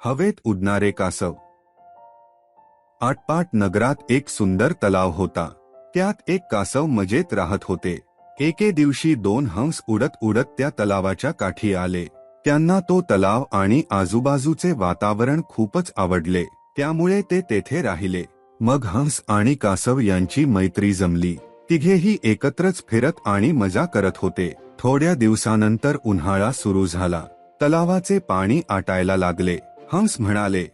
हवेत उडणारे कासव. आटपाट नगरात एक सुंदर तलाव होता. त्यात एक कासव मजेत राहत होते. एके दिवशी दोन हंस उडत उडत त्या तलावाच्या काठी आले. त्यांना तो तलाव आणि आजूबाजूचे वातावरण खूपच आवडले, त्यामुळे ते तेथे राहिले. मग हंस आणि कासव यांची मैत्री जमली. तिघेही एकत्रच फिरत आणि मजा करत होते. थोड्या दिवसानंतर उन्हाळा सुरू झाला. तलावाचे पाणी आटायला लागले. हंस म्हणाले,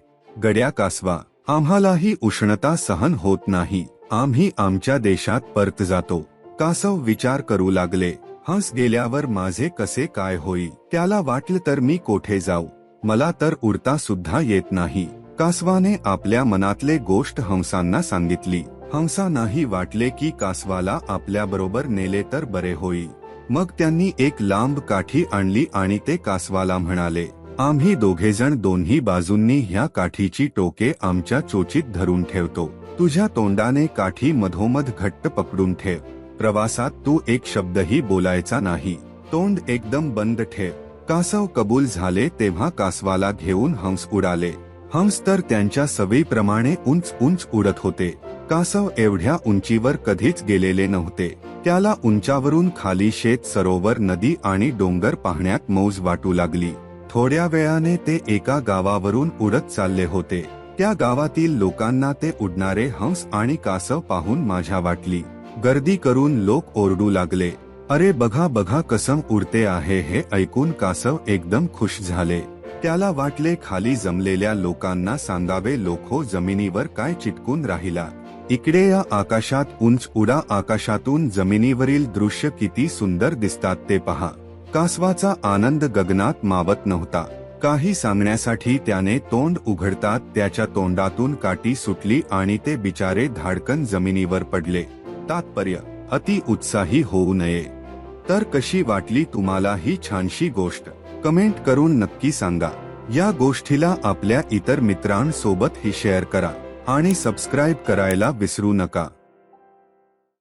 गड्या कासवा, आम्हालाही उष्णता सहन होत नाही. आम्ही आमच्या देशात परत जातो. कासव विचार करू लागले, हंस गेल्यावर माझे कसे काय होईल. त्याला वाटलं तर मी कोठे जाऊ, मला तर उडता सुद्धा येत नाही. कासवाने आपल्या मनातले गोष्ट हंसांना सांगितली. हंसांनाही वाटले की कासवाला आपल्याबरोबर नेले तर बरे होईल. मग त्यांनी एक लांब काठी आणली आणि ते कासवाला म्हणाले, आम्ही दोघेजण दोन्ही बाजूंनी ह्या काठीची टोके आमच्या चोचीत धरून ठेवतो. तुझ्या तोंडाने काठी मधोमध घट्ट पकडून ठेव. प्रवासात तू एक शब्दही बोलायचा नाही. तोंड एकदम बंद ठेव. कासव कबूल झाले. तेव्हा कासवाला घेऊन हंस उडाले. हंस तर त्यांच्या सवयीप्रमाणे उंच उंच उडत होते. कासव एवढ्या उंचीवर कधीच गेलेले नव्हते. त्याला उंचावरून खाली शेत, सरोवर, नदी आणि डोंगर पाहण्यात मौज वाटू लागली. थोड्या वेळाने ते एका गावावरून उडत चालले होते. त्या गावातील लोकांना ते उडणारे हंस आणि कासव पाहून मजा वाटली. गर्दी करून लोक ओरडू लागले, अरे बघा बघा कसं उडते आहे. हे ऐकून कासव एकदम खुश झाले. त्याला वाटले खाली जमलेल्या लोकांना सांगावे, लोको जमिनीवर काय चिटकून राहिला. इकडे या आकाशात उंच उडा. आकाशातून जमिनीवरील दृश्य किती सुंदर दिसतात ते पहा. कासवाचा आनंद गगनात मावत नव्हता. काही सांगण्यासाठी त्याने तोंड उघडतात त्याच्या तोंडातून काठी सुटली आणि ते बिचारे धाडकन जमिनीवर पडले. तात्पर्य, अति उत्साही होऊ नये. तर कशी वाटली तुम्हाला ही छानशी गोष्ट? कमेंट करून नक्की सांगा. या गोष्टीला आपल्या इतर मित्रांसोबत ही शेअर करा आणि सबस्क्राईब करायला विसरू नका.